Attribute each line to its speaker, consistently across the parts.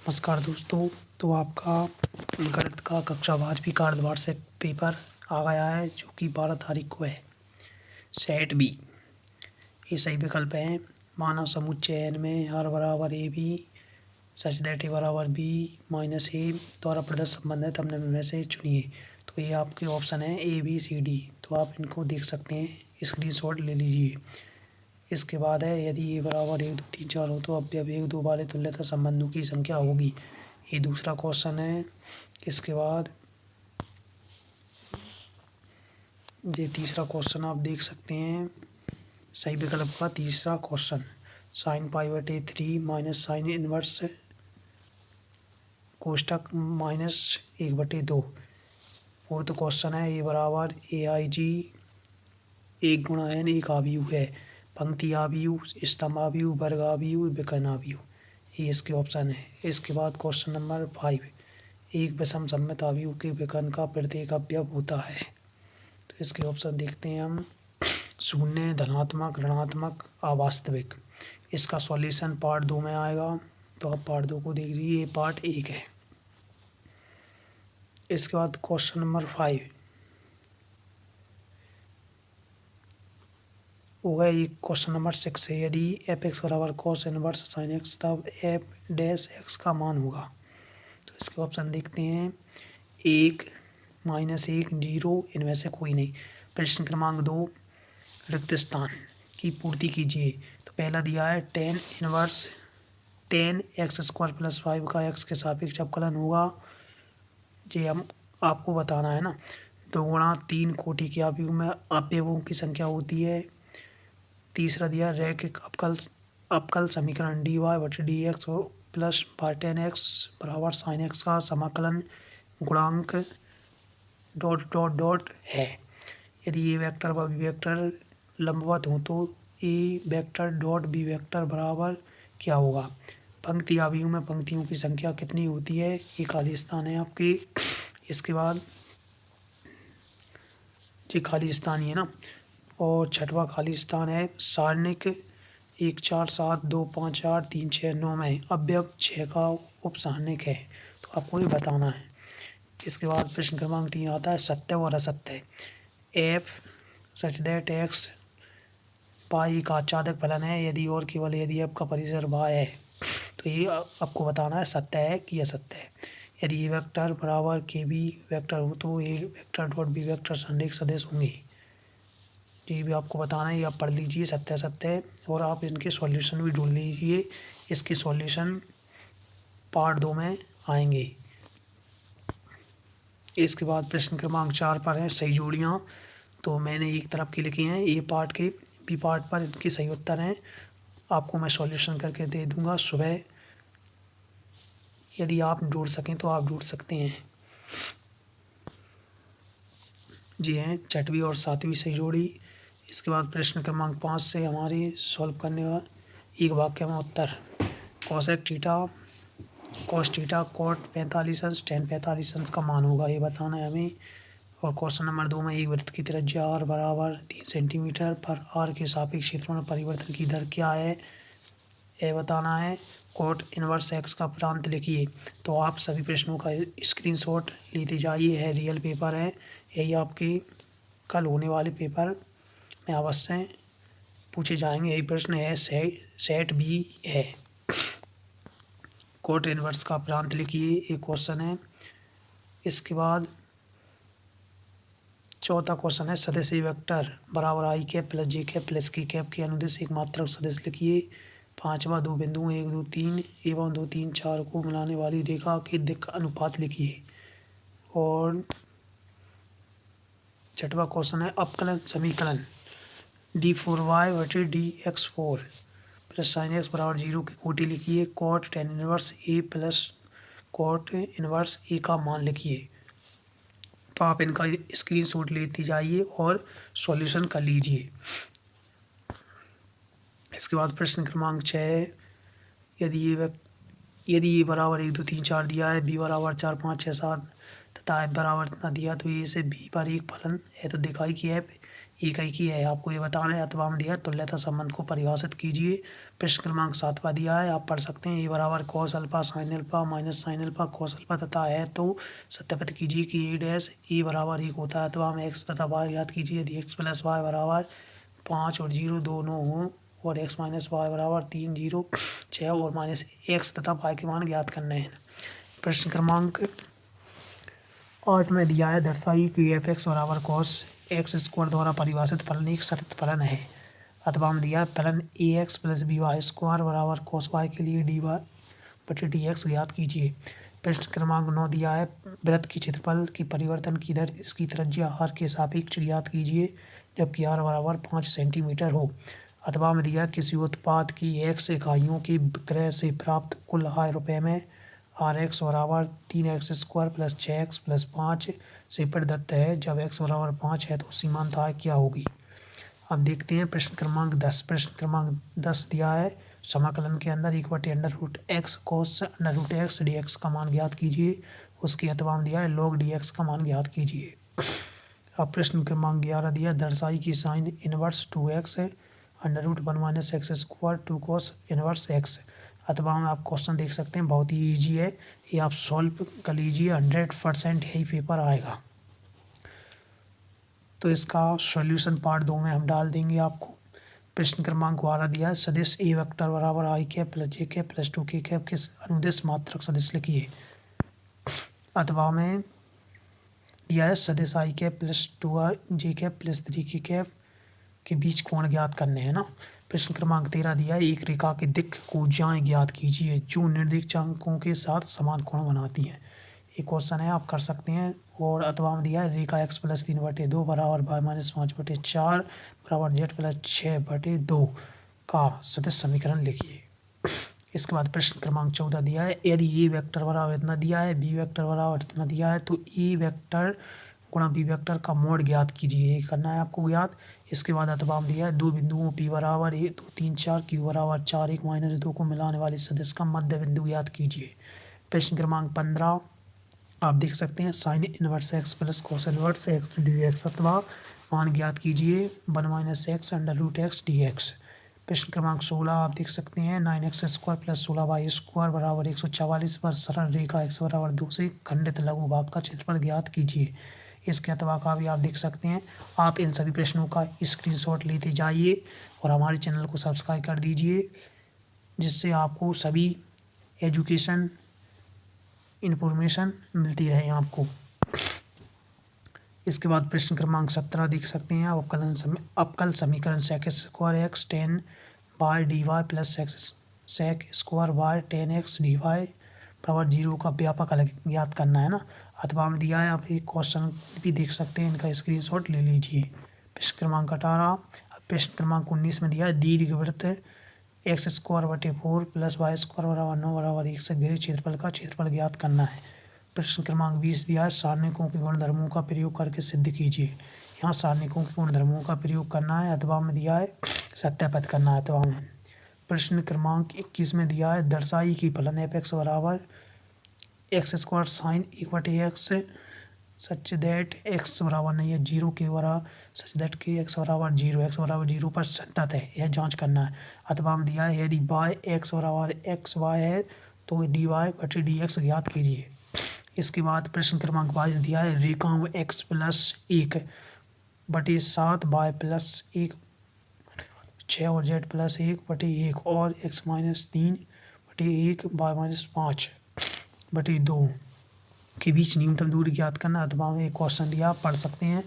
Speaker 1: नमस्कार दोस्तों। तो आपका गणित का कक्षा 12वीं का अर्धवार्षिक पेपर आ गया है जो कि 12 तारीख को है। सेट बी ये सही विकल्प है। मानव समुच्चय n में r बराबर ए बी सच दैट ए बराबर बी माइनस ए द्वारा प्रदत्त संबंध है, तब में से चुनिए। तो ये आपके ऑप्शन है ए बी सी डी। तो आप इनको देख सकते हैं, स्क्रीनशॉट ले लीजिए। इसके बाद है यदि ए बराबर 1 2 3 4 हो तो अवयव 1 2 वाले तुल्यता संबंधों की संख्या होगी। ये दूसरा क्वेश्चन है। इसके बाद ये तीसरा क्वेश्चन आप देख सकते हैं, सही विकल्प का तीसरा क्वेश्चन साइन पाई बटे 3 माइनस साइन इनवर्स कोष्टक माइनस 1/2। फोर्थ क्वेश्चन है ए बराबर ए आई जी 1 गुणा n एक आव्यूह है। पंक्ति आव्यूह, स्तंभ आव्यूह, वर्ग आव्यूह, विकर्ण आव्यूह, ये इसके ऑप्शन है। इसके बाद क्वेश्चन नंबर 5, एक विषम सममित आव्यूह के विकर्ण का प्रत्येक अवयव होता है। तो इसके ऑप्शन देखते हैं हम। शून्य, धनात्मक, ऋणात्मक, अवास्तविक। इसका सॉल्यूशन पार्ट 2 में आएगा, तो आप पार्ट 2 को देख लीजिए, ये पार्ट 1 है। इसके बाद क्वेश्चन नंबर 5 वो है एक क्वेश्चन नंबर 6 है। यदि एफ एक्स बराबर कॉस इनवर्स साइन एक्स तब एफ डैश एक्स का मान होगा। तो इसके ऑप्शन देखते हैं, 1 -1 0, इनमें से कोई नहीं। प्रश्न क्रमांक 2, रिक्त स्थान की पूर्ति कीजिए। तो पहला दिया है tan inverse tan x square plus 5 का एक्स के सापेक्ष अवकलन होगा। ये हम आपको बताना है ना। 2 गुणा 3 कोटि के आव्यूह में अवयवों की संख्या होती है। तीसरा दिया रैखिक अवकल समीकरण dy बटे D x plus ten x बराबर साइन एक्स का समाकलन गुणांक डॉट डॉट डॉट है। यदि ए वेक्टर व बी वेक्टर लंबवत हो तो ए वेक्टर डॉट बी वेक्टर बराबर क्या होगा। पंक्ति आव्यूह में पंक्तियों की संख्या कितनी होती है, ये खाली स्थान है आपके। इसके बाद ये खाली स्थान ही है ना। और छठवां खाली स्थान है सारणिक 1 4 7 2 5 8 3 6 9 में अवयव 6 का उपसारणिक है। तो आपको ये बताना है। इसके बाद प्रश्न क्रमांक 3 आता है सत्य और असत्य। एफ सच दैट एक्स पाई का आच्छादक फलन है यदि और केवल यदि एफ का परिसर y है। तो ये आपको बताना है सत्य है कि असत्य है। यदि ए वेक्टर बराबर के बी वेक्टर हो तो ए वेक्टर डॉट बी वेक्टर संरेख सदिश होंगे। ये भी आपको बताना है, ये आप पढ़ लीजिए सत्य असत्य है। और आप इनके सॉल्यूशन भी ढूंढ लीजिए, इसके सॉल्यूशन पार्ट 2 में आएंगे। इसके बाद प्रश्न क्रमांक 4 पर है सही जोड़ियाँ। तो मैंने एक तरफ की लिखी हैं, ए पार्ट के बी पार्ट पर इनके सही उत्तर हैं। आपको मैं सॉल्यूशन करके दे दूंगा सुबह, यदि आप ढूंढ सकें तो आप ढूंढ सकते हैं। जी हैं 6वीं और 7वीं सही जोड़ी। इसके बाद प्रश्न क्रमांक 5 से हमारी सॉल्व करने का एक वाक्य में उत्तर cosec theta cos theta cot 45 अंश टेन 45 अंश का मान होगा, ये बताना है हमें। और क्वेश्चन नंबर 2 में एक वृत्त की त्रिज्या r बराबर 3 सेंटीमीटर पर r के सापेक्ष क्षेत्रफल में परिवर्तन की दर क्या है, यह बताना है। कोट इनवर्स एक्स का प्रांत लिखिए। तो आप सभी प्रश्नों का स्क्रीनशॉट लेते जाइए, है रियल पेपर है, यही आपके कल होने वाले पेपर में अवश्य पूछे जाएंगे। यही प्रश्न है, सेट बी है। कोट इनवर्स का प्रांत लिखिए, एक क्वेश्चन है। इसके बाद चौथा क्वेश्चन है सदिश वेक्टर बराबर आई कैप प्लस जे कैप प्लस की कैप के अनुदिश एक मात्रक सदिश लिखिए। पांचवा दो बिंदुओं 1 2 3 एवं 2 3 4 को मिलाने वाली रेखा के दिक् अनुपात लिखिए। और छठवा क्वेश्चन है अवकलन समीकरण d4y बटे dx4 प्लस साइन एक्स बराबर 0 की कोटि लिखिए। कॉट टेन इनवर्स ए प्लस कॉट इनवर्स ए का मान लिखिए। तो आप इनका स्क्रीनशॉट लेते जाइए और सॉल्यूशन कर लीजिए। इसके बाद प्रश्न क्रमांक 6, यदि ये बराबर 1 2 3 4 दिया है, बी बराबर 4 5 6 7 तथा एफ बराबर इतना दिया, तो ये से बी पर एक फलन है। तो दिखाई कि एफ इकाई की है, आपको ये बताना है। अथवा में दिया है तुल्यता संबंध को परिभाषित कीजिए। प्रश्न क्रमांक 7 दिया है, आप पढ़ सकते हैं। ए बराबर cos alpha sine alpha minus sine alpha cos alpha तथा है तो सत्यापित कीजिए कि ए डैश ए बराबर 1 होता है। अथवा में एक्स तथा वाई ज्ञात कीजिए। यदि एक्स प्लस वाई बराबर 5 और 0 दोनों हों और एक्स माइनस वाई बराबर 3 0 6 और माइनस एक्स तथा वाई के मान ज्ञात करने हैं। प्रश्न क्रमांक 8 में दिया है, दर्शाइए कि एफ एक्स बराबर कॉस एक्स स्क्वायर द्वारा परिभाषित फलन एक सतत फलन है। अथवा में दिया है फलन A X plus B Y square बराबर कॉस वाई के लिए डी वाई बटे डी एक्स ज्ञात कीजिए। प्रश्न क्रमांक 9 दिया है, वृत्त की क्षेत्रफल की परिवर्तन की दर इसकी त्रिज्या आर के सापेक्ष ज्ञात कीजिए जबकि आर बराबर 5 सेंटीमीटर हो। अथवा में दिया किसी उत्पाद की एक्स इकाइयों की विक्रय से प्राप्त कुल आय रुपये में आर एक्स बराबर 3x square plus 6x plus 5 से प्रदत्त है। जब x बराबर 5 है तो सीमांत आय क्या होगी। अब देखते हैं प्रश्न क्रमांक 10। प्रश्न क्रमांक 10 दिया है, समाकलन के अंदर 1/√x कोस √x dx का मान ज्ञात कीजिए। उसके अथवा में दिया है log dx का मान ज्ञात कीजिए। अब प्रश्न क्रमांक 11 दिया, दर्शाई की sine inverse 2x √1 - x square 2 cos inverse x। अथवा में आप क्वेश्चन देख सकते हैं, बहुत ही ईजी है, ये आप सॉल्व कर लीजिए, 100% यही पेपर आएगा। तो इसका सॉल्यूशन पार्ट 2 में हम डाल देंगे आपको। प्रश्न क्रमांक 12 दिया है, सदिश ए वेक्टर बराबर आई कैप प्लस जे कैप प्लस 2k कैप के अनुदिश मात्रक सदिश लिखिए। अथवा में दिया है, सदिश आई कैप प्लस 2 जे कैप प्लस 3k कैप के बीच कोण ज्ञात करने हैं ना। प्रश्न क्रमांक 13 दिया है, एक रेखा के दिक् को ज्याएं ज्ञात कीजिए जो निर्देशांकों के साथ समान कोण बनाती है। एक क्वेश्चन है, आप कर सकते हैं। और अथवा में दिया है, रेखा x प्लस 3/2 बराबर y माइनस 5/4 बराबर z प्लस 6/2 का सदिश समीकरण लिखिए। इसके बाद प्रश्न क्रमांक 14 दिया है, यदि ए वेक्टर बराबर इतना दिया है, बी वेक्टर बराबर इतना दिया है तो ए वेक्टर गुणा बी वेक्टर का मोड ज्ञात कीजिए। ये करना है आपको ज्ञात। इसके बाद अथवा में दिया है, दो बिंदुओं P बराबर 1 2 3 4 Q बराबर 4 1 माइनस 2 को मिलाने वाले सदिश का मध्य बिंदु ज्ञात कीजिए। प्रश्न क्रमांक 15 आप देख सकते हैं, sine inverse x plus cos inverse x D x अथवा मान ज्ञात कीजिए 1 - x √x dx। प्रश्न क्रमांक 16 आप देख सकते हैं, 9x square plus 16y square बराबर 144 पर सरल रेखा x बराबर 2 से खंडित लघु भाग का क्षेत्रफल ज्ञात कीजिए। इसके अथवा का भी आप देख सकते हैं। आप इन सभी प्रश्नों का स्क्रीनशॉट लेते जाइए और हमारे चैनल को सब्सक्राइब कर दीजिए, जिससे आपको सभी एजुकेशन इन्फॉर्मेशन मिलती रहे आपको। इसके बाद प्रश्न क्रमांक 17 देख सकते हैं, अवकल समीकरण sec square X 10 by D Y plus sec square Y 10x dy बराबर 0 का व्यापक अलग ज्ञात करना है ना। अथवा में दिया है, आप एक क्वेश्चन भी देख सकते हैं, इनका स्क्रीनशॉट ले लीजिए। प्रश्न क्रमांक 18। प्रश्न क्रमांक 19 में दिया है, दीर्घवृत्त x स्क्वायर बटे 4 प्लस वाई स्क्वायर बराबर 9 बराबर 1 से घिरे क्षेत्रफल का क्षेत्रफल ज्ञात करना है। प्रश्न क्रमांक 20 दिया है, सारणिकों के गुणधर्मों का प्रयोग करके सिद्ध कीजिए। यहाँ सारणिकों के गुणधर्मों का प्रयोग करना है। अथवा में दिया है, सत्यापित करना है अथवा में। प्रश्न क्रमांक 21 में दिया है, दर्शाई की फलन एफ एक्स बराबर x square sine 1/x such that x बराबर नहीं है 0 के बराबर सच दैट के एक्स बराबर 0 पर संतत है, यह जांच करना है। अथवा में दिया है, यदि बाय एक्स बराबर एक्स वाई है तो dy बटे dx ज्ञात कीजिए। इसके बाद प्रश्न क्रमांक 22 दिया है, रेखाओं x प्लस 1 बटे 7 y प्लस 1 6 और z प्लस 1 बटे 1 और x माइनस 3 बटे 1 y माइनस 5 बटे 2 के बीच न्यूनतम दूरी ज्ञात करना। अथवा में एक क्वेश्चन दिया, आप पढ़ सकते हैं,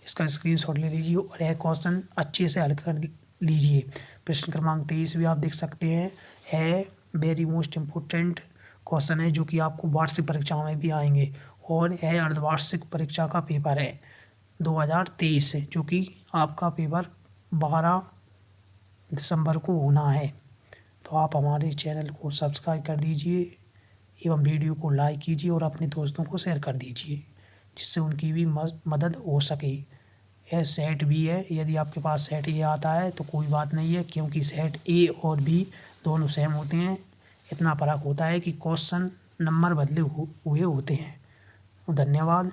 Speaker 1: इसका स्क्रीनशॉट ले लीजिए और यह क्वेश्चन अच्छे से हल कर लीजिए। प्रश्न क्रमांक 23 भी आप देख सकते हैं, है वेरी मोस्ट इम्पोर्टेंट क्वेश्चन है जो कि आपको वार्षिक परीक्षा में भी आएंगे और यह अर्धवार्षिक परीक्षा का पेपर है 2023 से, जो कि आपका पेपर 12 दिसंबर को होना है। तो आप हमारे चैनल को सब्सक्राइब कर दीजिए एवं वीडियो को लाइक कीजिए और अपने दोस्तों को शेयर कर दीजिए, जिससे उनकी भी मदद हो सके। यह सेट बी है, यदि आपके पास सेट ए आता है तो कोई बात नहीं है, क्योंकि सेट ए और बी दोनों सेम होते हैं। इतना फर्क होता है कि क्वेश्चन नंबर बदले हुए होते हैं। धन्यवाद।